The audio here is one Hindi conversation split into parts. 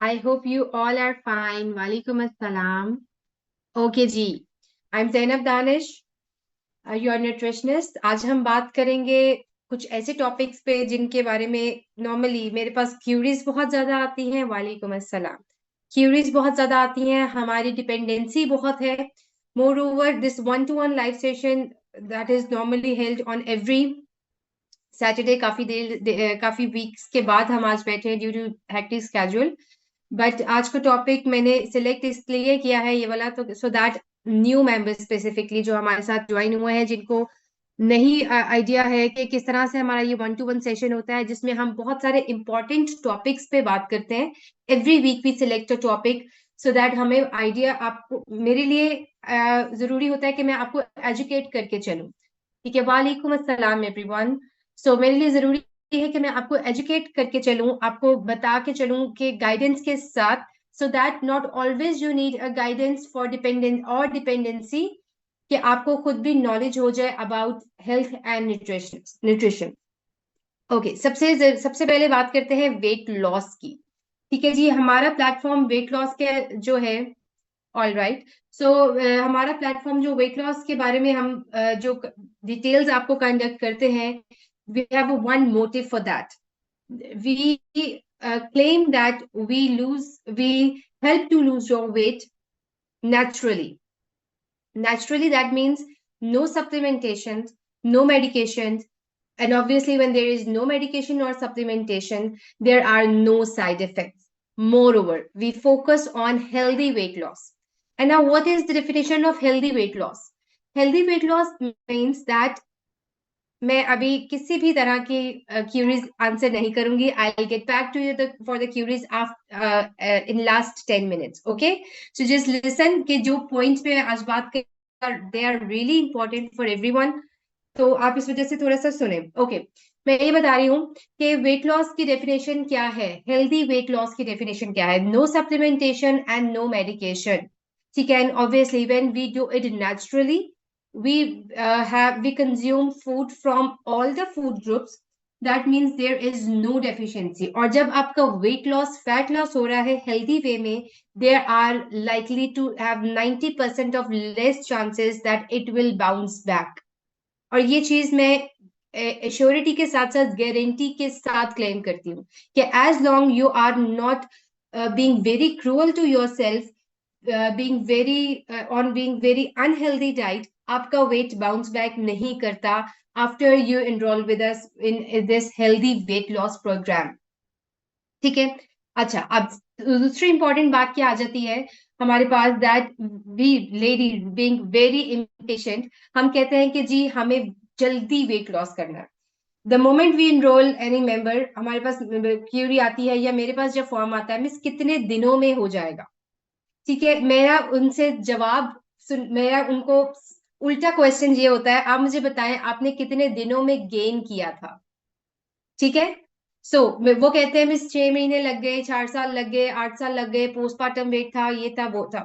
I hope you all are fine. Walaikum assalam. Okay ji, I'm Zainab Danish, your nutritionist. आज हम बात करेंगे कुछ ऐसे टॉपिक्स पे जिनके बारे में नॉर्मली मेरे पास क्यूरीज बहुत ज्यादा आती हैं। वालेकुम अस्सलाम। क्यूरीज बहुत ज्यादा आती हैं, हमारी डिपेंडेंसी बहुत है। Moreover this one to one live session that is normally held on every Saturday, काफी वीक्स के बाद हम आज बैठे हैं due to hectic schedule. But आज का टॉपिक मैंने सिलेक्ट इसलिए किया है ये वाला, तो so that new members specifically जो हमारे साथ ज्वाइन हुए हैं, जिनको नहीं आइडिया है कि किस तरह से हमारा ये वन टू वन सेशन होता है, जिसमें हम बहुत सारे इंपॉर्टेंट टॉपिक्स पे बात करते हैं। Every week we select a topic so that हमें आइडिया, आपको मेरे लिए जरूरी होता है कि मैं आपको एजुकेट करके चलूं। ठीक है, वालेकुम अस्सलाम एवरीवन। सो मेरे लिए जरूरी है कि मैं आपको एजुकेट करके चलूं, आपको बता के चलूं कि गाइडेंस के साथ, so that not always you need a guidance for dependent और डिपेंडेंसी, कि आपको खुद भी नॉलेज हो जाए about health and nutrition. Okay, सबसे पहले बात करते हैं वेट लॉस की। ठीक है जी, हमारा प्लेटफॉर्म वेट लॉस के जो है, ऑल राइट। सो हमारा प्लेटफॉर्म जो वेट लॉस के बारे में हम जो डिटेल्स आपको कंडक्ट करते हैं, we have one motive for that. We claim that we help to lose your weight naturally. Naturally, that means no supplementation, no medications, and obviously when there is no medication or supplementation, there are no side effects. Moreover, we focus on healthy weight loss. And now, what is the definition of healthy weight loss? Healthy weight loss means that मैं अभी किसी भी तरह की क्यूरीज आंसर नहीं करूंगी। I will get back to you for the queries in last 10 minutes. Okay, so just listen कि जो पॉइंट्स पे आज बात कर, they are really important for everyone, तो आप इस वजह से थोड़ा सा सुने। ओके, मैं ये बता रही हूँ कि वेट लॉस की डेफिनेशन क्या है। हेल्दी वेट लॉस की डेफिनेशन क्या है? No supplementation and no medication. ठीक है, and obviously when we do it naturally, we consume food from all the food groups. That means there is no deficiency. और जब आपका weight loss, fat loss हो रहा है healthy way में, there are likely to have 90% of less chances that it will bounce back. और ये चीज मैं एश्योरिटी के साथ साथ गारंटी के साथ क्लेम करती हूँ कि as long you are not being very cruel to yourself, being very unhealthy diet, आपका वेट बाउंस बैक नहीं करता after you enrol with us in this healthy weight loss programme. ठीक है, अच्छा, अब दूसरी इंपॉर्टेंट बात क्या आ जाती है हमारे पास, that we lady being very impatient, हम कहते हैं कि जी हमें जल्दी वेट लॉस करना है। The moment we enrol any member, हमारे पास क्यूरी आती है या मेरे पास जब फॉर्म आता है, मिस कितने दिनों में हो जाएगा? ठीक है, मेरा उनसे जवाब मेरा उनको उल्टा क्वेश्चन ये होता है, आप मुझे बताएं आपने कितने दिनों में गेन किया था? ठीक है, सो वो कहते हैं मिस 6 महीने लग गए, 4 साल लग गए, 8 साल लग गए, पोस्टमार्टम वेट था, ये था, वो था।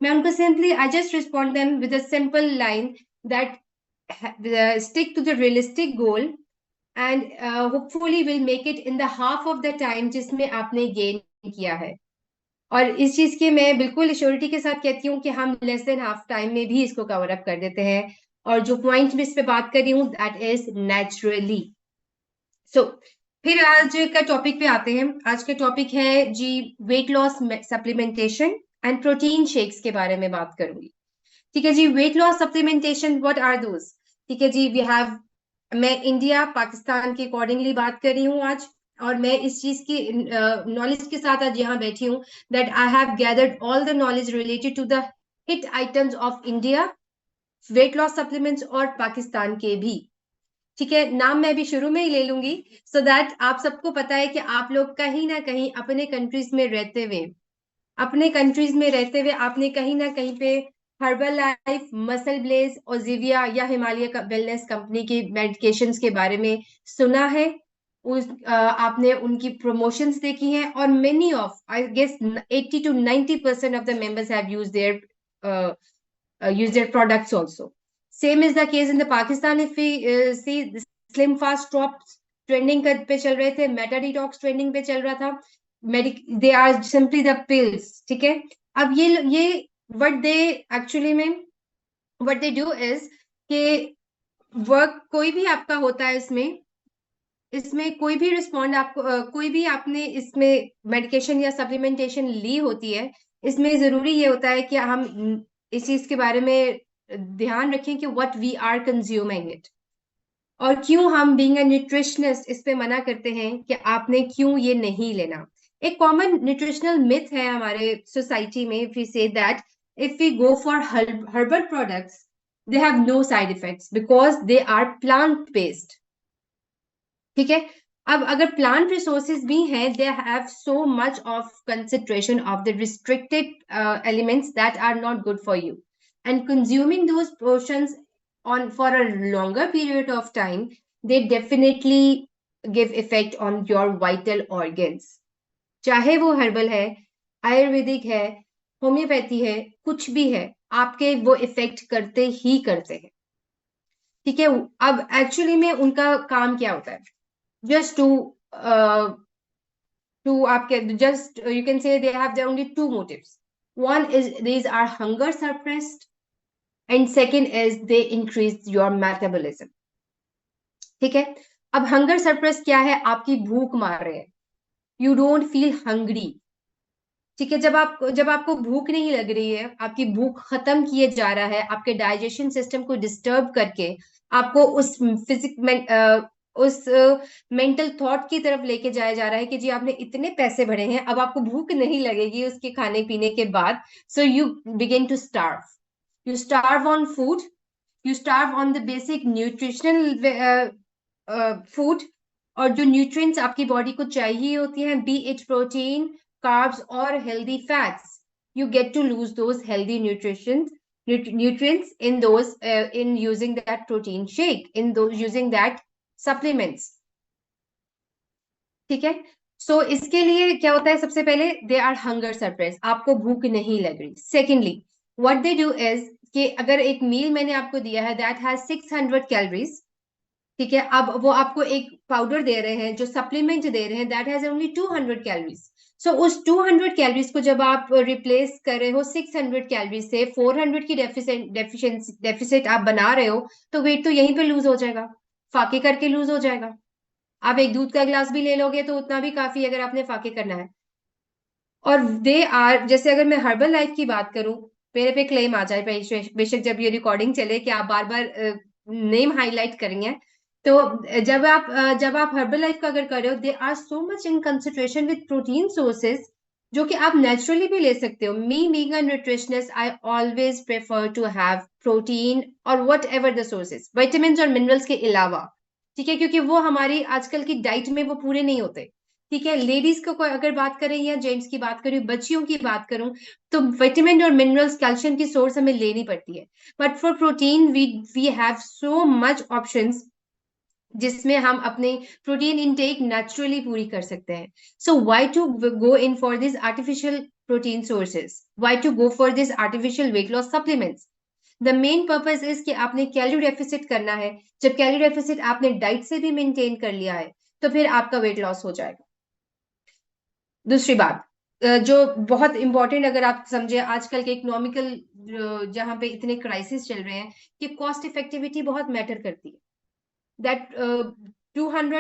मैं उनको simply I just respond them with a simple line that stick to the realistic goal and hopefully will make it in the half of the time जिसमें आपने गेन किया है। और इस चीज के मैं बिल्कुल श्योरिटी के साथ कहती हूँ कि हम लेस देन हाफ टाइम में भी इसको कवर अप कर देते हैं। और जो पॉइंट मैं इस पे बात कर रही हूँ, दैट इज नेचुरली। सो फिर आज का टॉपिक पे आते हैं। आज का टॉपिक है जी weight loss supplementation and protein shakes के बारे में बात करूंगी। ठीक है जी, weight loss supplementation, what are those? ठीक है जी, वी हैव, मैं इंडिया पाकिस्तान के अकॉर्डिंगली बात कर रही हूँ आज, और मैं इस चीज की नॉलेज के साथ आज यहाँ बैठी हूँ that I have gathered all the knowledge related to the hit items of India weight loss supplements और पाकिस्तान के भी। ठीक है, नाम मैं भी शुरू में ही ले लूंगी सो दैट आप सबको पता है कि आप लोग कहीं ना कहीं अपने कंट्रीज में रहते हुए आपने कहीं ना कहीं पे हर्बल लाइफ, मसल ब्लेज, ओजिविया या हिमालय का वेलनेस कंपनी की मेडिकेशंस के बारे में सुना है। आपने उनकी प्रमोशंस देखी हैं, और many of, I guess 80 to 90% of the members have use their products also. Same is the case in the Pakistan. If we see Slim Fast Drops trending पे चल रहे थे, मेटा डिटॉक्स ट्रेंडिंग पे चल रहा था, they are simply the pills, ठीक है। अब ये व्हाट दे एक्चुअली में व्हाट दे डू इज कि वर्क कोई भी आपका होता है इसमें इसमें कोई भी रिस्पॉन्ड आपको कोई भी आपने इसमें मेडिकेशन या सप्लीमेंटेशन ली होती है, इसमें जरूरी ये होता है कि हम इस चीज के बारे में ध्यान रखें कि what we are consuming it, और क्यों हम बीइंग अ न्यूट्रिशनिस्ट इस पे मना करते हैं कि आपने क्यों ये नहीं लेना। एक कॉमन न्यूट्रिशनल मिथ है हमारे सोसाइटी में, if we say that if we go for herbal products they have no side effects because they are plant based, ठीक है। अब अगर प्लांट रिसोर्सेज भी हैं, they have so much of consideration of the restricted elements that are not good for you, and consuming those portions on for a longer period of time, they definitely give effect on your vital organs, चाहे वो हर्बल है, आयुर्वेदिक है, होम्योपैथी है, कुछ भी है, आपके वो इफेक्ट करते ही करते हैं, ठीक है। अब एक्चुअली में उनका काम क्या होता है, just to आपके just you can say they have their only two motives. One is these are hunger suppressed and second is they increase your metabolism, ठीक है। अब हंगर सरप्रेस क्या है, आपकी भूख मार रहे हैं, यू डोंट फील हंग्री, ठीक है। जब आपको भूख नहीं लग रही है, आपकी भूख खत्म किए जा रहा है, आपके डाइजेशन सिस्टम को डिस्टर्ब करके आपको उस मेंटल थॉट की तरफ लेके जाया जा रहा है कि जी आपने इतने पैसे भरे हैं, अब आपको भूख नहीं लगेगी उसके खाने पीने के बाद, so you begin to starve, you starve on food, you starve on the basic nutritional food, और जो न्यूट्रिएंट्स आपकी बॉडी को चाहिए होती हैं, बी इट प्रोटीन, कार्ब्स और healthy fats, you get to lose those healthy nutrients in those in using that protein shake, in those using that supplements, ठीक है। सो इसके लिए क्या होता है, सबसे पहले दे आर हंगर सरप्रेस, आपको भूख नहीं लग रही। Secondly what they do is कि अगर एक मील मैंने आपको दिया है दैट हैज 600 कैलोरीज, ठीक है, अब वो आपको एक पाउडर दे रहे हैं जो सप्लीमेंट दे रहे हैं दैट हैज ओनली 200 कैलोरीज, सो उस 200 कैलोरीज को जब आप रिप्लेस कर रहे हो 600 कैलोरीज से, 400 की डेफिसिट आप बना रहे हो, तो वेट तो यहीं पे लूज हो जाएगा, फाके करके लूज हो जाएगा। आप एक दूध का गिलास भी ले लोगे तो उतना भी काफी है अगर आपने फाके करना है। और दे आर, जैसे अगर मैं हर्बल लाइफ की बात करूं, मेरे पे क्लेम आ जाए बेशक जब ये रिकॉर्डिंग चले कि आप बार बार नेम हाईलाइट करेंगे, तो जब आप हर्बल लाइफ का अगर कर रहे हो, they are so much in consideration with protein sources जो कि आप नेचुरली भी ले सकते हो। Me being a nutritionist I always prefer to have protein और whatever the sources, vitamin और मिनरल्स के अलावा, ठीक है, क्योंकि वो हमारी आजकल की डाइट में वो पूरे नहीं होते, ठीक है। लेडीज को अगर बात करें या जेंट्स की बात करें, बच्चियों की बात करूं, तो विटामिन और मिनरल्स कैल्शियम की सोर्स हमें लेनी पड़ती है, but for protein we have so much options जिसमें हम अपने प्रोटीन इनटेक नेचुरली पूरी कर सकते हैं। So why to go in for this artificial protein sources, why to go for this artificial weight loss supplements. The main purpose is कि आपने कैलोरी डेफिसिट करना है, जब कैलोरी डेफिसिट आपने डाइट से भी मेंटेन कर लिया है तो फिर आपका वेट लॉस हो जाएगा। दूसरी बात जो बहुत इंपॉर्टेंट अगर आप समझे आजकल के इकोनॉमिकल जहां पे इतने क्राइसिस चल रहे हैं, कि कॉस्ट इफेक्टिविटी बहुत मैटर करती है। दैट 200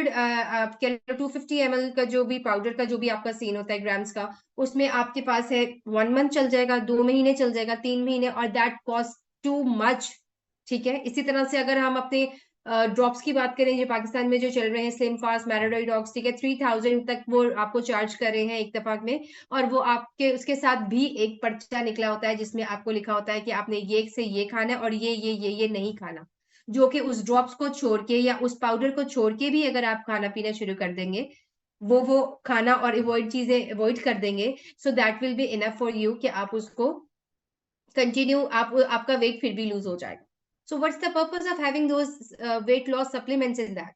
250 ml का जो भी पाउडर का जो भी आपका सीन होता है ग्राम्स का, उसमें आपके पास है 1 मंथ चल जाएगा, 2 महीने चल जाएगा, 3 महीने, और दैट कॉस्ट टू मच, ठीक है। इसी तरह से अगर हम अपने ड्रॉप्स की बात करें जो पाकिस्तान में जो चल रहे हैं, स्लिम फास्ट मैराडोइडॉक्स, ठीक है, 3000 तक वो आपको चार्ज कर रहे हैं एक दफा में, और वो आपके उसके साथ भी एक पर्चा निकला होता है जिसमें आपको लिखा होता है कि आपने ये से ये खाना है और ये नहीं खाना, जो कि उस ड्रॉप्स को छोड़ के या उस पाउडर को छोड़ के भी अगर आप खाना पीना शुरू कर देंगे, वो खाना और अवॉइड चीजें अवॉइड कर देंगे, so that will be enough for you कि आप उसको कंटिन्यू, आपका वेट फिर भी लूज हो जाएगा। So what's the purpose of having those weight loss supplements in that.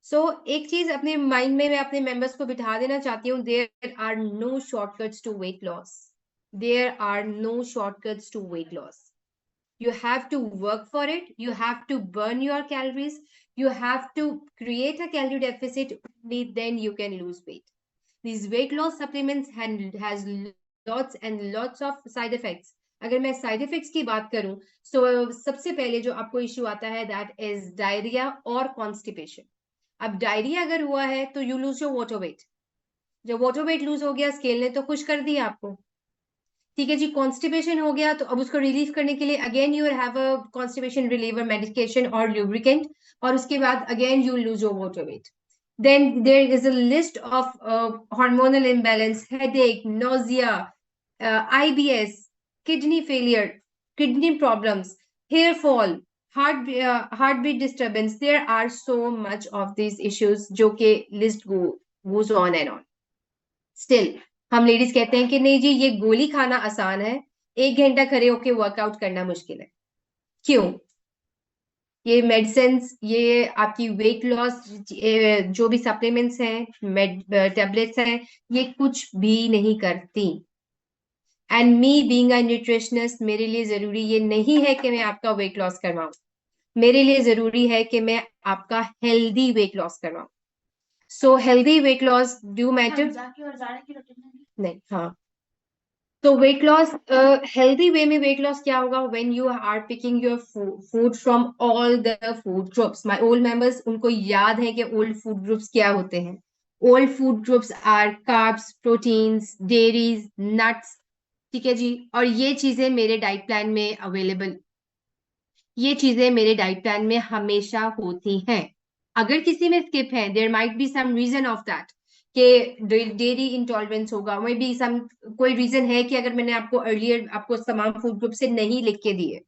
So एक चीज अपने माइंड में मैं अपने मेंबर्स को बिठा देना चाहती हूँ, there are no shortcuts to weight loss, there are no shortcuts to weight loss. You have to work for it, you have to burn your calories, you have to create a calorie deficit, only then you can lose weight. these weight loss supplements has lots and lots of side effects. अगर मैं साइड इफेक्ट्स की बात करूं तो सबसे पहले जो आपको इश्यू आता है दैट इज डायरिया और कॉन्स्टिपेशन. अब डायरिया अगर हुआ है तो you lose your water weight. जब वाटर वेट लूज हो गया, स्केल ने तो खुश कर दिया आपको. ठीक है जी. कॉन्स्टिपेशन हो गया तो अब उसको रिलीव करने के लिए again you have a constipation reliever medication और ल्यूब्रिकेंट, और उसके बाद again you lose your water weight. Then there is a list of hormonal imbalance, headache, nausea, IBS, kidney failure, kidney problems, hair fall, heartbeat disturbance. There are so much of these issues जो कि list goes on and on. Still, हम लेडीज कहते हैं कि नहीं जी ये गोली खाना आसान है, 1 घंटा खड़े होके वर्कआउट करना मुश्किल है. क्यों? ये मेडिसिन, ये आपकी वेट लॉस जो भी सप्लीमेंट्स हैं, टेबलेट्स हैं, ये कुछ भी नहीं करती. And me being a nutritionist, मेरे लिए जरूरी ये नहीं है कि मैं आपका वेट लॉस करवाऊं. मेरे लिए जरूरी है कि मैं आपका हेल्दी वेट लॉस करवाऊं. So healthy weight loss do matter नहीं. हाँ, तो वेट लॉस, हेल्दी वे में वेट लॉस क्या होगा? When you are picking your food from all the food groups. My old members, उनको याद है कि ओल्ड फूड ग्रुप्स क्या होते हैं. Old food groups are carbs, proteins, dairies, nuts. ठीक है जी. और ये चीजें मेरे डाइट प्लान में अवेलेबल, ये चीजें मेरे डाइट प्लान में हमेशा होती हैं. अगर किसी में स्किप है, there might be some reason of that, कि डेयरी इंटॉलरेंस होगा, मे बी सम कोई रीजन है कि अगर मैंने आपको अर्लियर आपको तमाम फूड ग्रुप से नहीं लिख के दिए.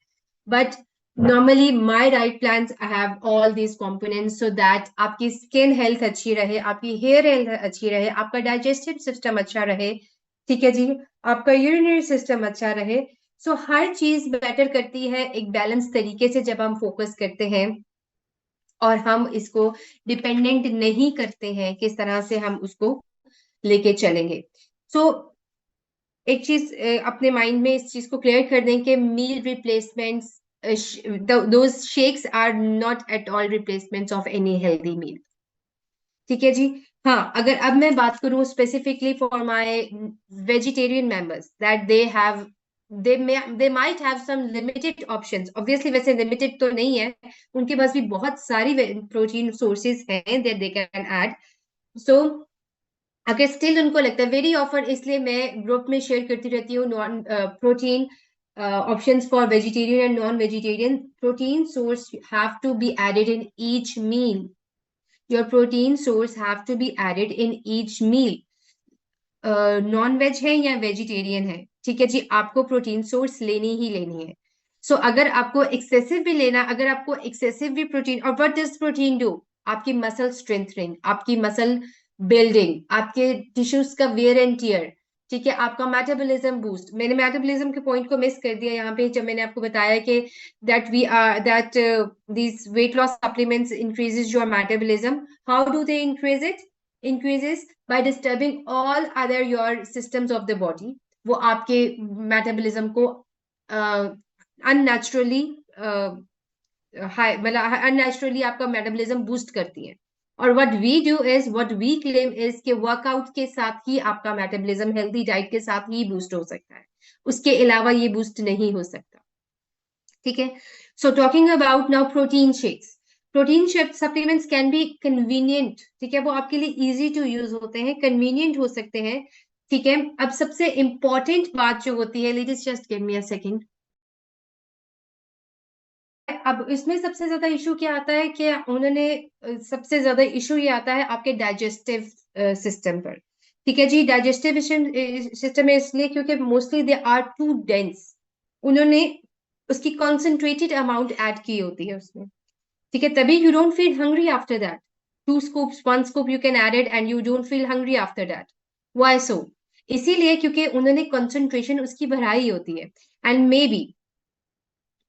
But normally my diet plans I have all these components so that आपकी स्किन हेल्थ अच्छी रहे, आपकी हेयर हेल्थ अच्छी रहे, आपका डाइजेस्टिव सिस्टम अच्छा रहे. ठीक है जी. आपका यूरिनरी सिस्टम अच्छा रहे. सो हर चीज बेटर करती है एक बैलेंस तरीके से जब हम फोकस करते हैं और हम इसको डिपेंडेंट नहीं करते हैं किस तरह से हम उसको लेके चलेंगे. सो एक चीज अपने माइंड में इस चीज को क्लियर कर दें कि meal replacements, those shakes are not at all replacements of any healthy meal. ठीक है जी. हाँ, अगर अब मैं बात करूं specifically for my vegetarian members that they might have some limited options. Obviously वैसे limited तो नहीं है, उनके पास भी बहुत सारी प्रोटीन सोर्सेज हैं that they can add. So अगर स्टिल उनको लगता है, वेरी ऑफन, इसलिए मैं ग्रुप में शेयर करती रहती हूँ non protein options for vegetarian and non-vegetarian. Protein source have to be added in each meal. Your protein source have to be added in each meal. Non veg है या वेजिटेरियन है, ठीक है जी, आपको प्रोटीन सोर्स लेनी ही लेनी है. सो अगर आपको एक्सेसिव भी लेना, अगर आपको एक्सेसिव भी प्रोटीन, और व्हाट डज प्रोटीन डू? आपकी मसल स्ट्रेंथनिंग, आपकी मसल बिल्डिंग, आपके टिश्यूज का वेयर एंड टियर. ठीक है. आपका मेटाबॉलिज्म बूस्ट. मैंने मेटाबॉलिज्म के पॉइंट को मिस कर दिया यहाँ पे जब मैंने आपको बताया कि that these weight loss supplements increases your metabolism. How do they increase it? Increases by disturbing all other your systems of the body. वो आपके मेटाबॉलिज्म को अननेचुरली हाई, मतलब अननेचुरली आपका मेटाबॉलिज्म बूस्ट करती है. और what we do is, what we claim is कि वर्कआउट के साथ ही आपका मेटाबॉलिज्म हेल्दी डाइट के साथ ही बूस्ट हो सकता है, उसके अलावा ये बूस्ट नहीं हो सकता. ठीक है. So talking about now protein shakes. Protein shake supplements can be convenient. ठीक है. वो आपके लिए इजी टू यूज होते हैं, कन्वीनियंट हो सकते हैं. ठीक है. अब सबसे इंपॉर्टेंट बात जो होती है, ladies just give me a second. अब इसमें सबसे ज्यादा इशू क्या आता है कि उन्होंने सबसे ज्यादा इशू ये आता है आपके डाइजेस्टिव सिस्टम पर. ठीक है जी. डाइजेस्टिव सिस्टम में इसलिए क्योंकि mostly they are too dense. उन्होंने उसकी कॉन्सेंट्रेटेड अमाउंट ऐड की होती है उसमें. ठीक है. तभी you don't feel hungry after that. 2 scoops, 1 scoop you can add it and you don't feel hungry after that. Why so? इसीलिए क्योंकि उन्होंने कंसंट्रेशन उसकी बढ़ाई होती है. एंड मे बी,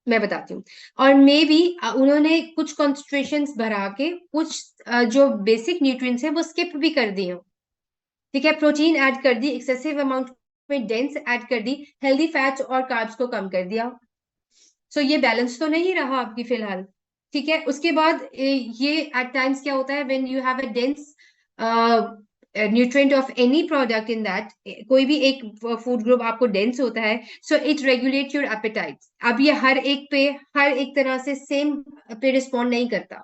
मैं बताती हूँ, और मे बी उन्होंने कुछ कॉन्सेंट्रेशन बढ़ा के कुछ जो बेसिक न्यूट्रिएंट्स है वो स्किप भी कर दिए हो. ठीक है. प्रोटीन ऐड कर दी एक्सेसिव अमाउंट में, डेंस ऐड कर दी, हेल्दी फैट्स और कार्ब्स को कम कर दिया. सो ये बैलेंस तो नहीं रहा आपकी फिलहाल. ठीक है. उसके बाद ये एट टाइम्स क्या होता है, when you have a dense nutrient of any product in that, कोई भी एक फूड ग्रुप आपको डेंस होता है, so it regulate your apatite. अब ये हर एक तरह से सेम पे रिस्पॉन्ड नहीं करता,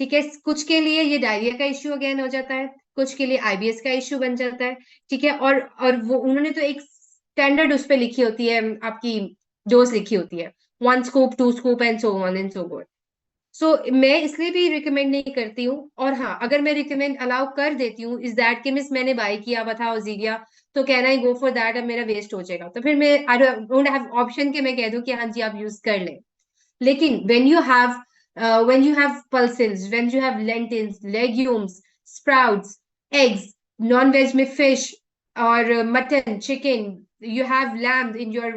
ठीक है। कुछ के लिए ये डायरिया का इश्यू अगेन हो जाता है, कुछ के लिए आईबीएस का इश्यू बन जाता है, ठीक है। और वो उन्होंने तो एक स्टैंडर्ड उस पर लिखी होती है, आपकी डोज लिखी होती है, 1 scoop 2 scoop and so on and so forth. So मैं इसलिए भी रिकमेंड नहीं करती हूँ। और हाँ, अगर मैं रिकमेंड अलाउ कर देती हूँ इज दैट कि मिस मैंने बाय किया हुआ था ओजीरिया, तो कहना ही गो फॉर दैट, अब मेरा वेस्ट हो जाएगा, तो फिर मैं आई डोंट हैव ऑप्शन कि मैं कह दूं कि हाँ जी आप यूज कर लें। लेकिन when you have pulses, when you have lentils, legumes, sprouts, eggs, non-veg में fish और mutton, chicken, you have lamb in your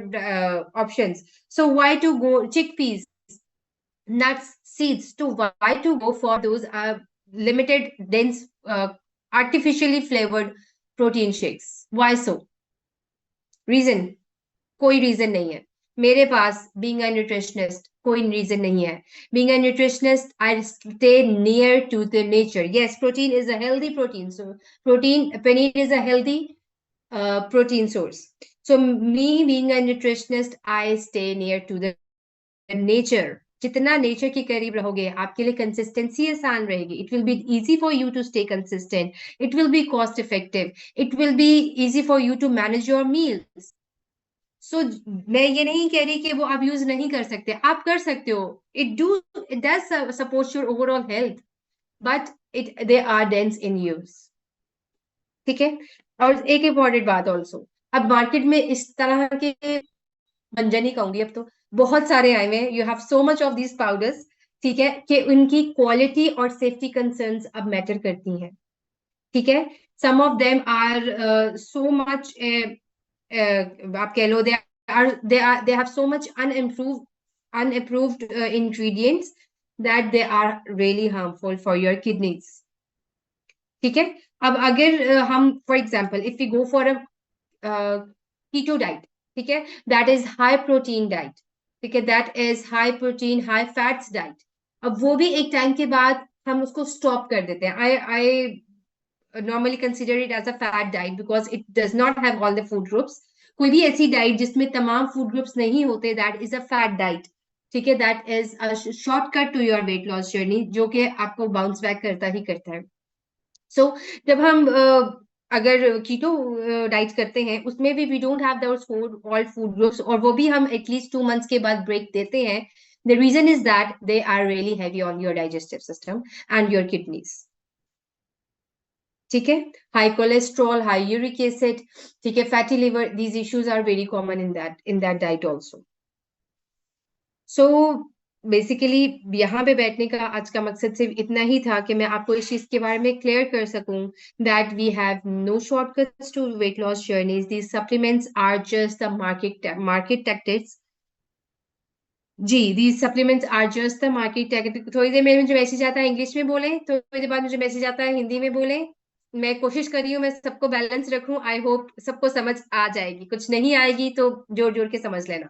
options. So why to go chickpeas, nuts, seeds? To why to go for those limited, dense, artificially flavored protein shakes? Why so? Reason? कोई रीजन नहीं है मेरे पास। बीइंग अ न्यूट्रिशनिस्ट कोई रीजन नहीं है। Being a nutritionist I stay near to the nature. Yes, protein is a healthy protein, so protein paneer is a healthy protein source. So me being a nutritionist, I stay near to the nature. जितना नेचर के करीब रहोगे आपके लिए कंसिस्टेंसी आसान रहेगी। It will be easy for you to stay consistent, it will be cost effective, it will be easy for you to manage your meals. So मैं ये नहीं कह रही कि वो आप यूज नहीं कर सकते, आप कर सकते हो। It does support your overall health, but it they are dense in use, ठीक है। और एक इम्पॉर्टेंट बात ऑल्सो, अब मार्केट में इस तरह के, मंजन ही कहूंगी अब तो, बहुत सारे आए हुए हैं, you have so much of these powders, ठीक है, कि उनकी क्वालिटी और सेफ्टी कंसर्न्स अब मैटर करती हैं, ठीक है। Some of them are so much, आप कह लो, they have so much unapproved ingredients that they are really harmful for your kidneys, ठीक है। अब अगर हम for example if we go for a keto diet, ठीक है, that is high protein diet, ठीक है, that is high protein high fats diet. अब वो भी एक टाइम के बाद हम उसको स्टॉप कर देते हैं। आई normally consider it as a fat diet because it does not have all the food groups. कोई भी ऐसी डाइट जिसमें तमाम फूड ग्रुप्स नहीं होते, that is a fat diet, ठीक है। That is a shortcut to your weight loss journey, जो कि आपको बाउंस बैक करता ही करता है। सो जब हम अगर कीटो डाइट करते हैं, उसमें भी we don't have those food all food groups, और वो भी हम एटलीस्ट 2 मंथ्स के बाद ब्रेक देते हैं। The reason is that they are really heavy on your digestive system and your kidneys, ठीक है। High cholesterol, high uric acid, ठीक है, fatty liver, these issues are very common in that diet also. So basically यहाँ पे बैठने का आज का मकसद सिर्फ इतना ही था कि मैं आपको इस चीज के बारे में क्लियर कर सकूं that we have no shortcuts to weight loss journeys, these supplements are just the market tactics. जी, these supplements are just the market tactics. थोड़ी देर में मुझे मैसेज आता है इंग्लिश में बोले, थोड़ी देर बाद मुझे मैसेज आता है हिंदी में बोले। मैं कोशिश कर रही हूँ मैं सबको बैलेंस रखूं, आई होप सबको समझ आ जाएगी, कुछ नहीं आएगी तो जोड़ जोड़ के समझ लेना,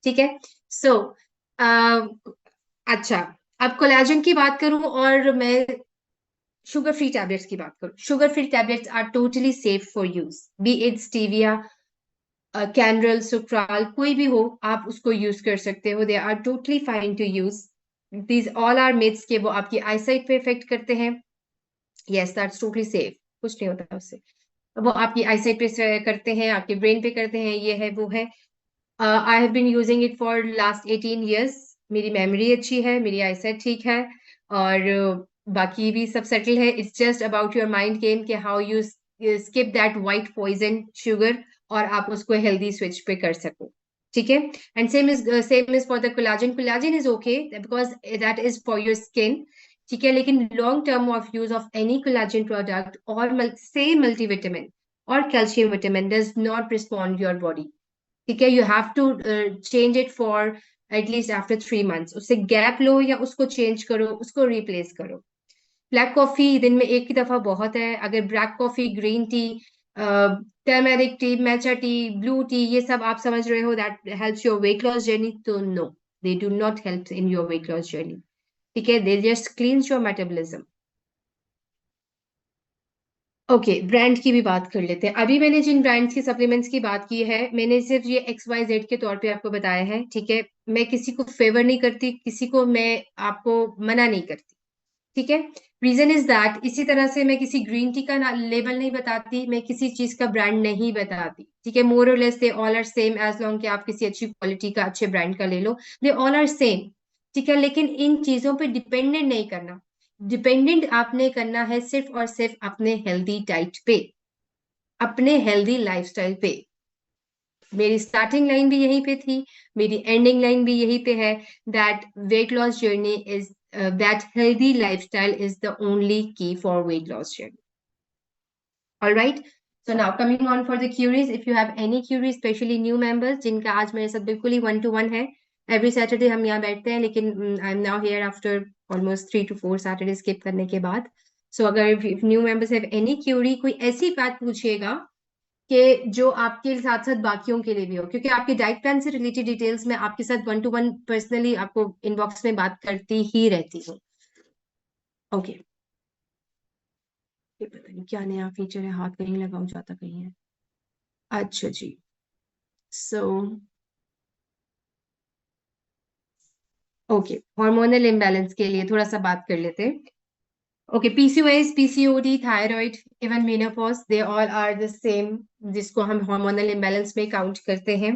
ठीक है। सो अच्छा, अब कोलेजन की बात करूं और मैं शुगर फ्री टैबलेट्स की बात करूं। Sugar free tablets are totally safe for use, be it stevia, Canderel, Sucral, कोई भी हो, आप उसको यूज कर सकते हो। They are totally fine to use. These all are myths के वो आपकी आईसाइट पे इफेक्ट करते हैं। यस, दैट्स टोटली सेफ, कुछ नहीं होता उससे। वो आपकी आईसाइट पे करते हैं, आपके ब्रेन पे करते हैं, ये है वो है। I have been using it for last 18 years। मेरी मेमोरी अच्छी है, मेरी आईसाइट ठीक है, और बाकी भी सब सेटल है। It's just about your mind game कि how you skip that white poison sugar और आप उसको हेल्दी स्विच पे कर सको, ठीक है। And same is for the collagen. Collagen is okay because that is for your skin, ठीक है। लेकिन long term of use of any collagen product or say multivitamin or calcium vitamin does not respond your body, ठीक है। You have to change it for at least after 3 months। उससे गैप लो या उसको चेंज करो, उसको रिप्लेस करो। ब्लैक कॉफी दिन में एक ही दफा बहुत है। अगर black coffee, green tea, turmeric tea, matcha tea, blue tea, ये सब आप समझ रहे हो that helps your weight loss journey, तो no, they do not help in your weight loss journey, ठीक है। They just cleanse your metabolism. Okay, brand की भी बात कर लेते हैं। अभी मैंने जिन ब्रांड्स की सप्लीमेंट्स की बात की है, मैंने सिर्फ ये XYZ के तौर पे आपको बताया है, ठीक है। मैं किसी को फेवर नहीं करती, किसी को मैं आपको मना नहीं करती, ठीक है। रीजन इज दैट, इसी तरह से मैं किसी ग्रीन टी का लेबल नहीं बताती, मैं किसी चीज का ब्रांड नहीं बताती, ठीक है। More or less they all are same, as long कि आप किसी अच्छी क्वालिटी का अच्छे ब्रांड का ले लो, दे ऑल आर सेम, ठीक है। लेकिन इन चीजों पे डिपेंडेंट नहीं करना। डिपेंडेंट आपने करना है सिर्फ और सिर्फ अपने हेल्दी डाइट पे, अपने हेल्दी लाइफस्टाइल पे। मेरी स्टार्टिंग लाइन भी यहीं पे थी, मेरी एंडिंग लाइन भी यहीं पे है, that weight loss journey is, that healthy lifestyle is the only key for weight loss journey. All right. So now coming on for the queries, if you have any queries, especially new members जिनका आज मेरे साथ बिल्कुल ही 1-to-1 है। Every Saturday हम यहाँ बैठते हैं, लेकिन I'm now here after almost 3 to 4 Saturdays skip करने के बाद। So अगर if new members have any query, कोई ऐसी बात पूछिएगा कि जो आपके साथ साथ बाकियों के लिए भी हो, क्योंकि आपके डाइट प्लान से रिलेटेड डिटेल्स में आपके साथ 1-to-1 पर्सनली आपको इनबॉक्स में बात करती ही रहती हूँ। ओके, ये पता नहीं क्या नया फीचर है, हाथ कहीं लगा हो जाता कहीं है। अच्छा जी, सो ओके, हार्मोनल इम्बैलेंस के लिए थोड़ा सा बात कर लेते हैं। Okay, PCOS, PCOD, thyroid, even menopause, they all are the same, जिसको हम हार्मोनल इम्बैलेंस में काउंट करते हैं,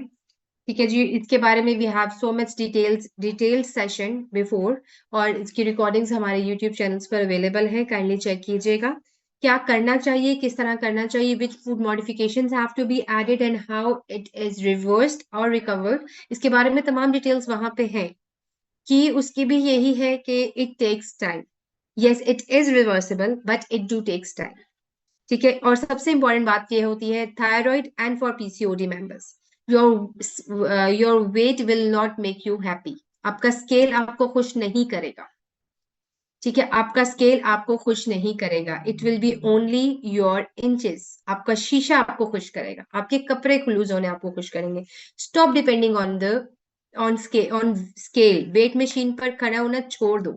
ठीक है जी। इसके बारे में we have so much detailed session before, और इसकी रिकॉर्डिंग्स हमारे यूट्यूब चैनल्स पर अवेलेबल है, काइंडली चेक कीजिएगा। क्या करना चाहिए, किस तरह करना चाहिए, which food modifications have to be added and how it is reversed और रिकवर्ड, इसके बारे में तमाम डिटेल्स वहां पे है। कि उसकी भी यही है कि it takes time, yes it is reversible but it do takes time, ठीक है। और सबसे इंपॉर्टेंट बात ये होती है, thyroid and for PCOD members, your weight will not make you happy. आपका स्केल आपको खुश नहीं करेगा, ठीक है। आपका स्केल आपको खुश नहीं करेगा, it will B only your inches. आपका शीशा आपको खुश करेगा, आपके कपड़े लूज होने आपको खुश करेंगे। Stop depending on scale, weight machine पर खड़ा होना छोड़ दो,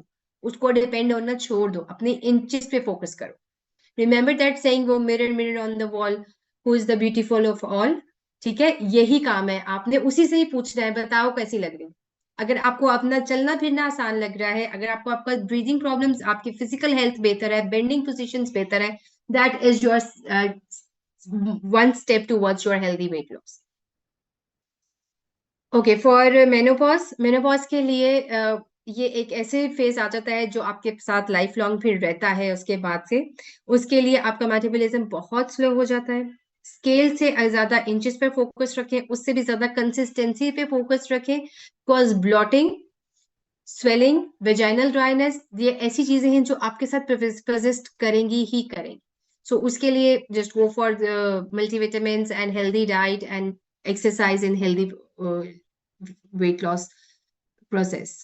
उसको डिपेंड होना छोड़ दो, अपने इंचेस पे फोकस करो। रिमेंबर दैट सेइंग, वो mirror mirror on the wall, who is the beautiful of all, ठीक है। यही काम है, आपने उसी से ही पूछना है, बताओ कैसी लग रही है। अगर आपको अपना चलना फिरना आसान लग रहा है, अगर आपको आपका ब्रीदिंग प्रॉब्लम्स, आपकी फिजिकल हेल्थ बेहतर है, बेंडिंग पोजीशंस बेहतर है, that is your one step towards your healthy weight loss. Okay, for menopause, menopause के लिए ये एक ऐसे फेज आ जाता है जो आपके साथ लाइफ लॉन्ग फिर रहता है उसके बाद से। उसके लिए आपका मेटाबॉलिज्म बहुत स्लो हो जाता है। स्केल से ज्यादा इंचेस पे फोकस रखें, उससे भी ज्यादा कंसिस्टेंसी पे फोकस रखें, because blotting, swelling, vaginal dryness, ये ऐसी चीजें हैं जो आपके साथ परसिस्ट करेंगी ही करेंगी। सो उसके लिए just go for multivitamins and healthy diet and exercise in healthy weight loss process.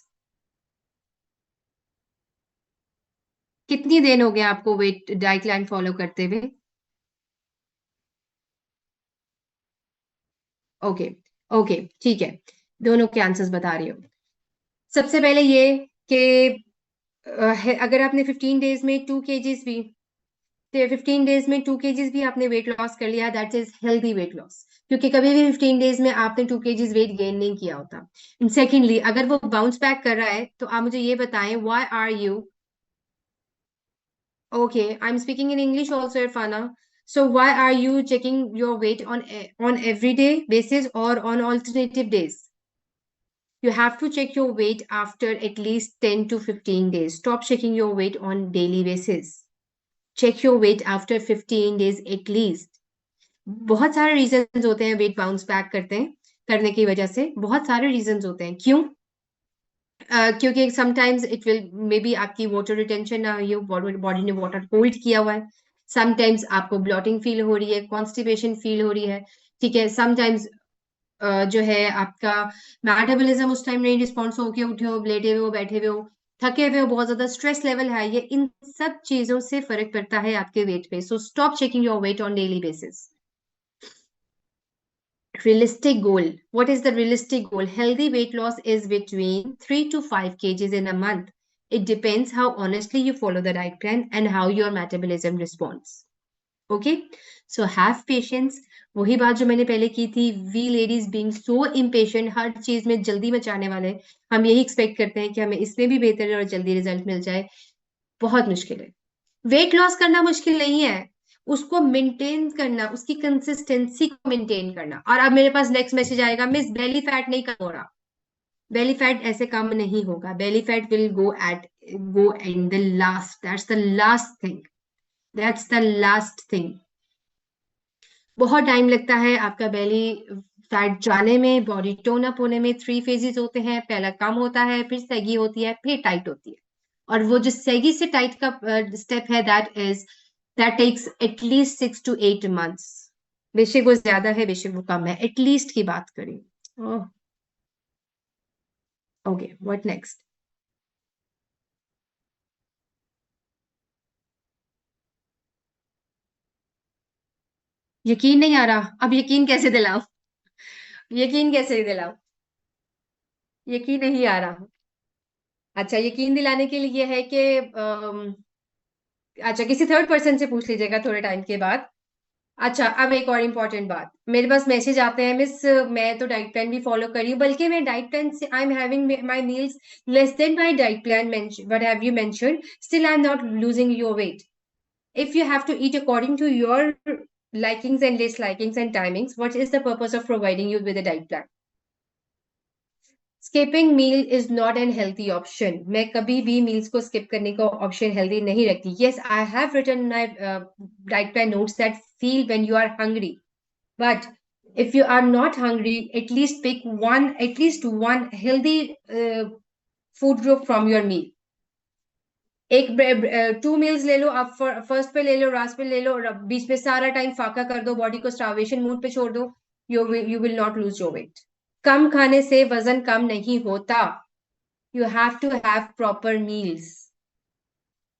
कितनी दिन हो गया आपको वेट डाइट लाइन फॉलो करते हुए? ओके, ओके, ठीक है, दोनों के आंसर्स बता रही हूँ। सबसे पहले ये कि अगर आपने 15 डेज में 2 kgs भी, तो 15 डेज में 2 kgs भी आपने वेट लॉस कर लिया, that is healthy weight loss, क्योंकि कभी भी 15 डेज में आपने 2 kgs वेट गेन नहीं किया होता। सेकेंडली, अगर वो बाउंस बैक कर रहा है, तो आप मुझे ये बताएं, why are you, okay, I'm speaking in English also, Irfana. So why are you checking your weight on everyday basis or on alternative days? You have to check your weight after at least 10 to 15 days. Stop checking your weight on daily basis. Check your weight after 15 days at least. बहुत सारे रीजंस होते हैं वेट बाउंस बैक करने की वजह से, बहुत सारे रीजंस होते हैं। क्यों? क्योंकि sometimes it will may be आपकी वाटर रिटेंशन ना हुई हो, बॉडी ने वाटर होल्ड किया हुआ है। समटाइम्स आपको ब्लॉटिंग फील हो रही है, कॉन्स्टिपेशन फील हो रही है, ठीक है। समटाइम्स जो है आपका मेटाबॉलिज्म उस टाइम नहीं रिस्पॉन्स हो के उठे हो, लेटे हुए हो, बैठे हुए हो, थके हुए हो, बहुत ज्यादा स्ट्रेस लेवल है, ये इन सब चीजों से फर्क पड़ता है आपके वेट पे। So stop checking your weight on daily basis. Realistic goal. What is the realistic goal? Healthy weight loss is between 3 to 5 kgs in a month. It depends how honestly you follow the diet plan and how your metabolism responds. Okay, so have patience. वही बात जो मैंने पहले की थी, we ladies being so impatient, हर चीज में जल्दी मचाने वाले, हम यही एक्सपेक्ट करते हैं कि हमें इसमें भी बेहतर और जल्दी रिजल्ट मिल जाए। बहुत मुश्किल है। वेट लॉस करना मुश्किल नहीं है, उसको मेंटेन करना, उसकी कंसिस्टेंसी को मेंटेन करना। और अब मेरे पास नेक्स्ट मैसेज आएगा, मिस बेली फैट नहीं कम हो रहा। बेली फैट ऐसे कम नहीं होगा, belly fat will go in the last, that's the last thing, that's the last thing. बहुत टाइम लगता है आपका बेली फैट जाने में, बॉडी टोन अप होने में। 3 फेजेस होते हैं, पहला कम होता है, फिर सेगी होती है, फिर टाइट होती है। और वो जो सेगी से टाइट का स्टेप है, that takes at least 6 to 8 months। बेशक वो ज्यादा है, बेशक वो कम है, एटलीस्ट की बात करें। Okay, what next? यकीन नहीं आ रहा, अब यकीन कैसे दिलाऊं? यकीन कैसे दिलाऊं? यकीन नहीं आ रहा। अच्छा, यकीन दिलाने के लिए है कि अच्छा, किसी थर्ड पर्सन से पूछ लीजिएगा थोड़े टाइम के बाद। अच्छा, अब एक और इम्पोर्टेंट बात, मेरे पास मैसेज आते हैं, मिस मैं तो डाइट प्लान भी फॉलो कर रही हूँ, बल्कि मैं डाइट प्लान से I am having my meals less than my diet plan what have you mentioned, still I am not losing your weight. If you have to eat according to your likings and dislikings and timings, what is the purpose of providing you with a diet plan? Skipping meal is not an healthy option. मैं कभी भी मील्स को स्किप करने का ऑप्शन हेल्थी नहीं रखती। Yes, I have written my diet plan notes that feel when you are hungry, but if you are not hungry, at least one healthy food group from your meal. एक 2 meals ले लो आप, फर्स्ट पे ले लो, लास्ट पे ले लो, और बीच में सारा टाइम फाका कर दो, बॉडी को स्टार्वेशन मूड पे छोड़ दो, you will not lose your weight. कम खाने से वजन कम नहीं होता। You have to have proper meals.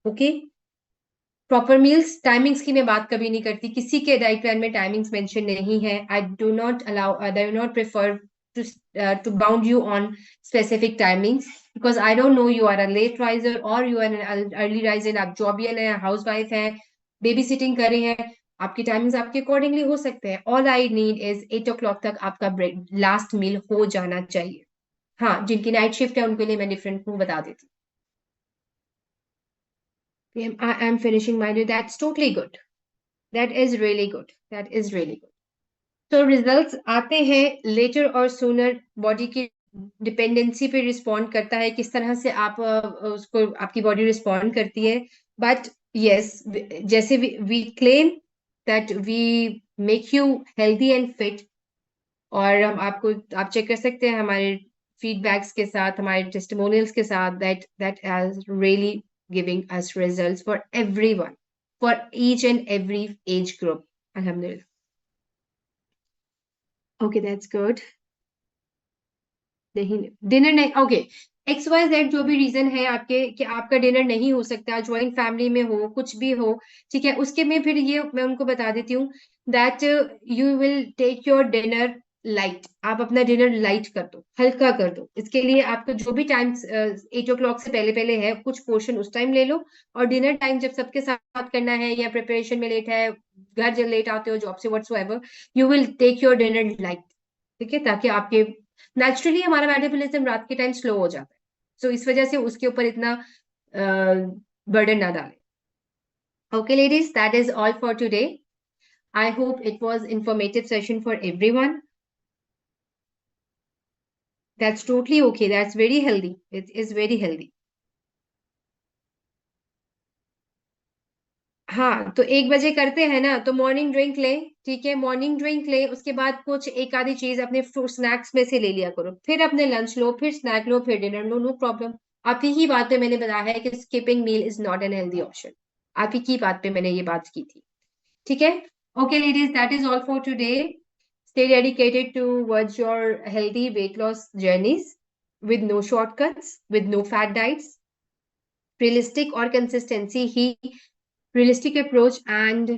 Okay, proper meals. Timings की मैं बात कभी नहीं करती, किसी के डाइट प्लान में टाइमिंग्स मेंशन नहीं है। I do not prefer to bound you on specific timings, because I don't know you are a late riser or you are an early riser। आप जॉबियन है, हाउस वाइफ है, बेबी सिटिंग कर रही हैं, आपकी टाइमिंग्स आपके अकॉर्डिंगली हो सकते हैं। All I need is 8 o'clock तक आपका लास्ट मील हो जाना चाहिए। हाँ, जिनकी नाइट शिफ्ट है उनके लिए मैं डिफरेंट हूँ, बता देती हूँ। I am finishing my day, that's totally good, that is really good, that is really good। तो रिजल्ट्स आते हैं लेटर और सूनर, बॉडी की डिपेंडेंसी पे रिस्पॉन्ड करता है, किस तरह से आप उसको, आपकी बॉडी रिस्पॉन्ड करती है। बट यस, जैसे we claim that we make you healthy and fit, और हम आपको, आप चेक कर सकते हैं हमारे फीडबैक्स के साथ, हमारे टेस्टिमोनियल्स के साथ, that has really giving us results for everyone, for each and every age group, अल्हम्दुलिल्लाह। Okay, that's good. नहीं, डिनर नहीं, ओके। XYZ जो भी रीजन है आपके कि आपका डिनर नहीं हो सकता, ज्वाइंट फैमिली में हो, कुछ भी हो, ठीक है, उसके में फिर ये मैं उनको बता देती हूँ that you will take your dinner light. आप अपना डिनर लाइट कर दो, हल्का कर दो। इसके लिए आपको जो भी टाइम 8 o'clock से पहले पहले है, कुछ पोर्शन उस टाइम ले लो, और डिनर टाइम जब सबके साथ करना है, या प्रिपरेशन में लेट है, घर जब लेट आते हो जॉब से, whatsoever, you will take your dinner light. ठीक है, ताकि आपके नेचुरली हमारा मेटाबॉलिज्म रात के टाइम स्लो हो जाता है, सो इस वजह से उसके ऊपर इतना बर्डन ना डालें। Okay ladies, that is all for today. I hope it was informative session for everyone. That's totally okay, that's very healthy, it is very healthy. हाँ, तो 1 बजे करते हैं ना, तो मॉर्निंग ड्रिंक ले, ठीक है, मॉर्निंग ड्रिंक ले, उसके बाद कुछ एक आधी चीज अपने फ्रूट स्नैक्स में से ले लिया करो, फिर अपने लंच लो, फिर स्नैक लो, फिर डिनर लो, नो प्रॉब्लम। आप ही की बात पे मैंने बताया है कि skipping meal is not an healthy option. आप ही की बात पे मैंने ये बात की थी, ठीक है। Okay ladies, that is all for today. Stay dedicated towards your healthy weight loss journeys, with no shortcuts, with no fat diets, realistic और consistency he, realistic approach and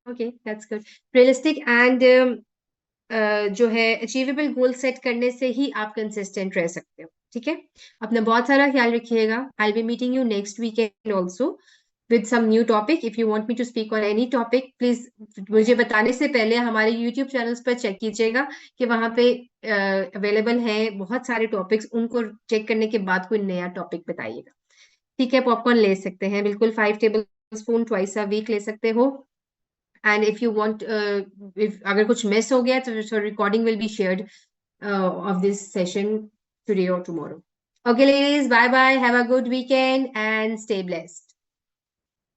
okay, that's good, realistic and जो है अचीवेबल गोल सेट करने से ही आप कंसिस्टेंट रह सकते हो, ठीक है। अपना बहुत सारा ख्याल रखिएगा। I will be meeting you next weekend also. with some new topic. If you want me to speak on any topic, please मुझे बताने से पहले हमारे YouTube चैनल्स पर चेक कीजिएगा कि वहां पे अवेलेबल है बहुत सारे टॉपिक्स. उनको चेक करने के बाद कोई नया टॉपिक बताइएगा. ठीक है, पॉपकॉर्न ले सकते हैं बिल्कुल. 5 tablespoon twice a week ले सकते हो. And if you want, if अगर कुछ मिस हो गया तो recording will be shared of this session today or tomorrow. Okay, ladies, bye bye. Have a good weekend and stay blessed.